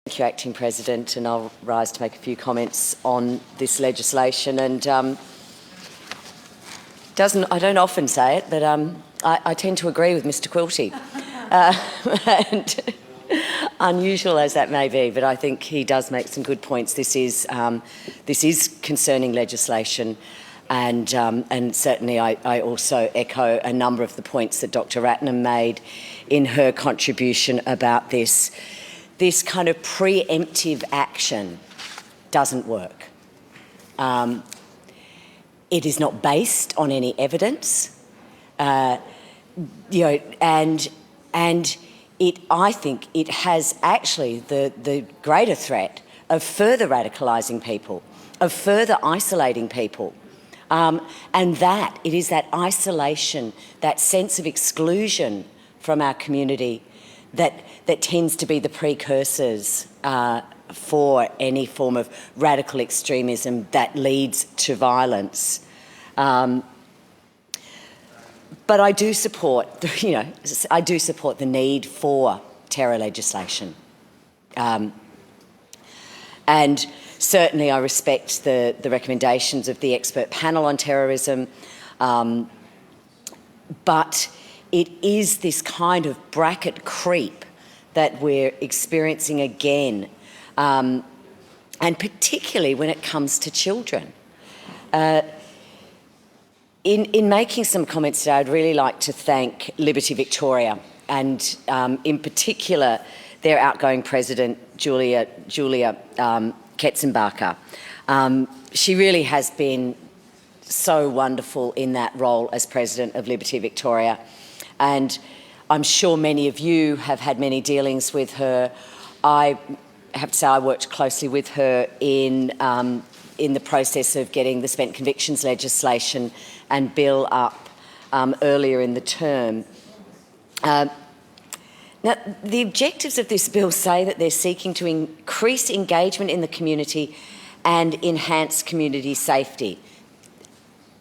Thank you, Acting President, and I'll rise to make a few comments on this legislation. And I don't often say it, but I tend to agree with Mr Quilty. And unusual as that may be, but I think he does make some good points. This is concerning legislation, and certainly I also echo a number of the points that Dr Ratnam made in her contribution about this. This kind of preemptive action doesn't work. It is not based on any evidence, and I think it has actually the greater threat of further radicalising people, of further isolating people, and that it is that isolation, that sense of exclusion from our community that tends to be the precursors for any form of radical extremism that leads to violence. But I do support, I do support the need for terror legislation, and certainly I respect the recommendations of the expert panel on terrorism, but it is this kind of bracket creep that we're experiencing again, and particularly when it comes to children. In making some comments today, I'd really like to thank Liberty Victoria and in particular their outgoing president, Julia Ketzenbacher. She really has been so wonderful in that role as president of Liberty Victoria. And I'm sure many of you have had many dealings with her. I have to say I worked closely with her in the process of getting the spent convictions legislation and bill up earlier in the term. Now, the objectives of this bill say that they're seeking to increase engagement in the community and enhance community safety.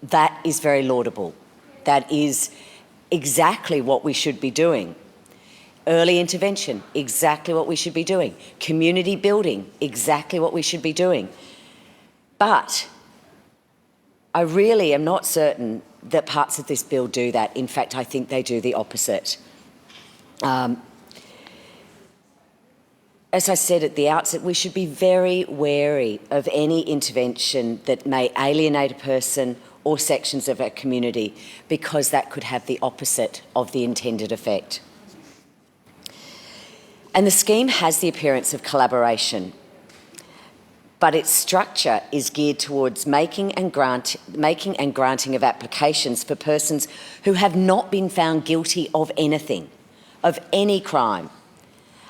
That is very laudable. That is exactly what we should be doing. Early intervention, exactly what we should be doing. Community building, exactly what we should be doing. But I really am not certain that parts of this bill do that. In fact, I think they do the opposite. As I said at the outset, we should be very wary of any intervention that may alienate a person or sections of our community, because that could have the opposite of the intended effect. And the scheme has the appearance of collaboration, but its structure is geared towards making and granting of applications for persons who have not been found guilty of anything, of any crime.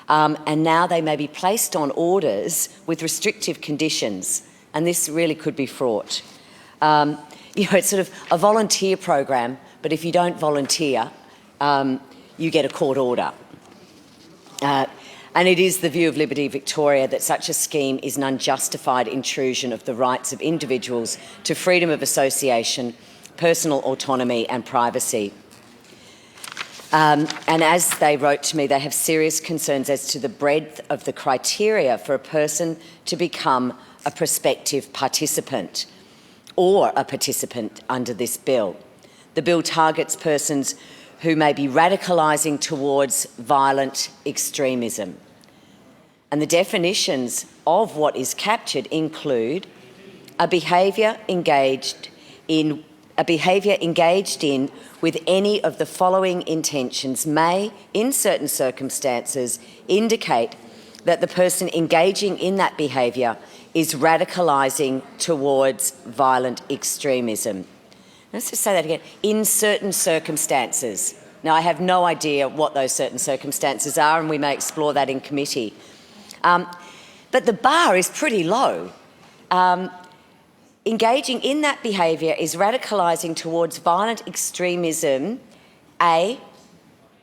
And now they may be placed on orders with restrictive conditions, and this really could be fraught. It's sort of a volunteer program, but if you don't volunteer, you get a court order. And it is the view of Liberty Victoria that such a scheme is an unjustified intrusion of the rights of individuals to freedom of association, personal autonomy and privacy. And as they wrote to me, they have serious concerns as to the breadth of the criteria for a person to become a prospective participant or a participant under this bill. The bill targets persons who may be radicalising towards violent extremism. And the definitions of what is captured include a behaviour engaged in with any of the following intentions may, in certain circumstances, indicate that the person engaging in that behaviour is radicalising towards violent extremism. Let's just say that again. In certain circumstances. Now, I have no idea what those certain circumstances are, and we may explore that in committee. But the bar is pretty low. Engaging in that behaviour is radicalising towards violent extremism, by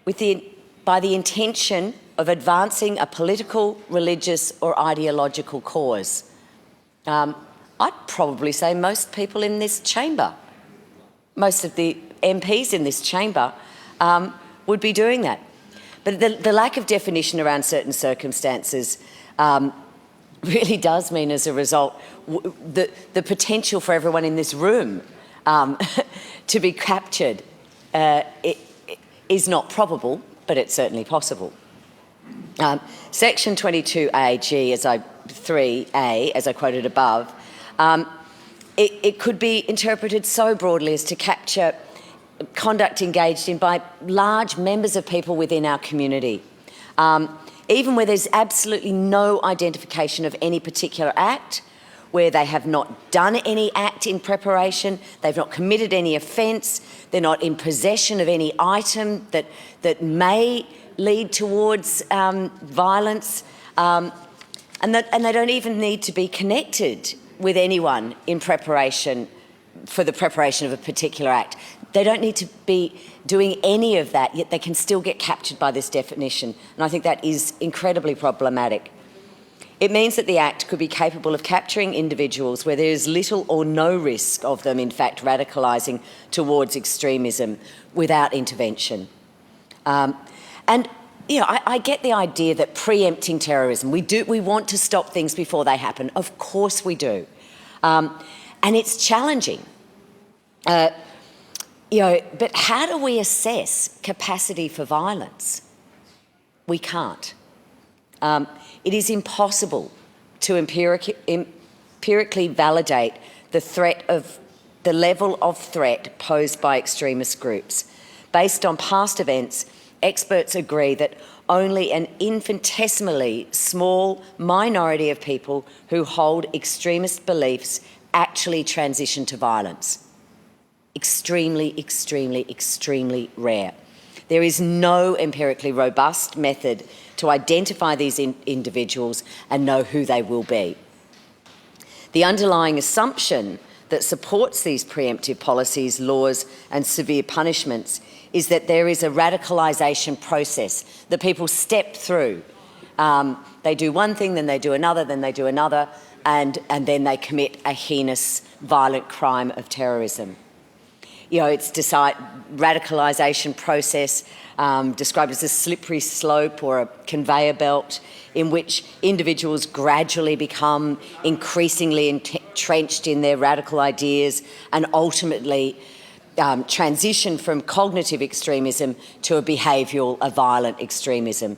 the intention of advancing a political, religious or ideological cause. I'd probably say most people in this chamber, most of the MPs in this chamber would be doing that. But the lack of definition around certain circumstances really does mean, as a result, the potential for everyone in this room to be captured is not probable, but it's certainly possible. Section 22A, 3A, as I quoted above, it could be interpreted so broadly as to capture conduct engaged in by large members of people within our community, even where there's absolutely no identification of any particular act, where they have not done any act in preparation, they've not committed any offence, they're not in possession of any item that may lead towards violence, and they don't even need to be connected with anyone in preparation for the preparation of a particular act. They don't need to be doing any of that, yet they can still get captured by this definition, and I think that is incredibly problematic. It means that the Act could be capable of capturing individuals where there is little or no risk of them, in fact, radicalising towards extremism without intervention. And you know, I get the idea that preempting terrorism, we want to stop things before they happen. Of course we do. And it's challenging. You know, but how do we assess capacity for violence? We can't. It is impossible to empirically validate the level of threat posed by extremist groups. Based on past events, experts agree that only an infinitesimally small minority of people who hold extremist beliefs actually transition to violence. Extremely, extremely, extremely rare. There is no empirically robust method to identify these individuals and know who they will be. The underlying assumption that supports these preemptive policies, laws and severe punishments is that there is a radicalisation process that people step through. They do one thing, then they do another, then they do another, and then they commit a heinous, violent crime of terrorism. You know, it's radicalisation process described as a slippery slope or a conveyor belt in which individuals gradually become increasingly entrenched in their radical ideas and ultimately transition from cognitive extremism to a behavioural, a violent extremism.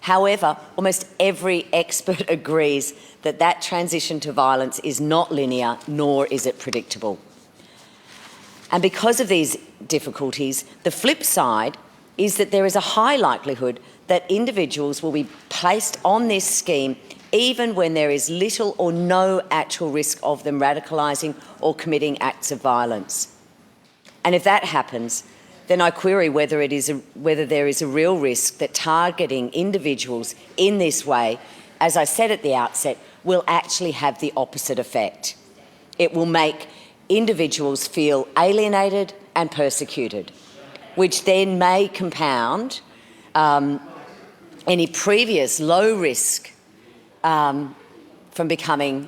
However, almost every expert agrees that that transition to violence is not linear, nor is it predictable. And because of these difficulties, the flip side is that there is a high likelihood that individuals will be placed on this scheme even when there is little or no actual risk of them radicalising or committing acts of violence. And if that happens, then I query whether there is a real risk that targeting individuals in this way, as I said at the outset, will actually have the opposite effect. It will make individuals feel alienated and persecuted, which then may compound any previous low risk from becoming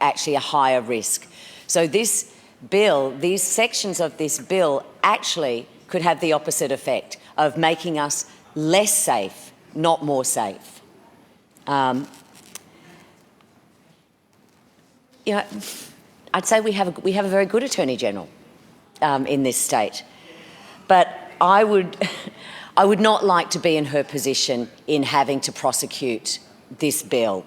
actually a higher risk. So this bill, these sections of this bill actually could have the opposite effect of making us less safe, not more safe. You know, I'd say we have a very good Attorney General in this state, but I would not like to be in her position in having to prosecute this bill.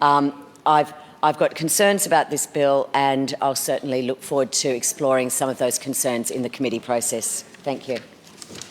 I've got concerns about this bill, and I'll certainly look forward to exploring some of those concerns in the committee process. Thank you.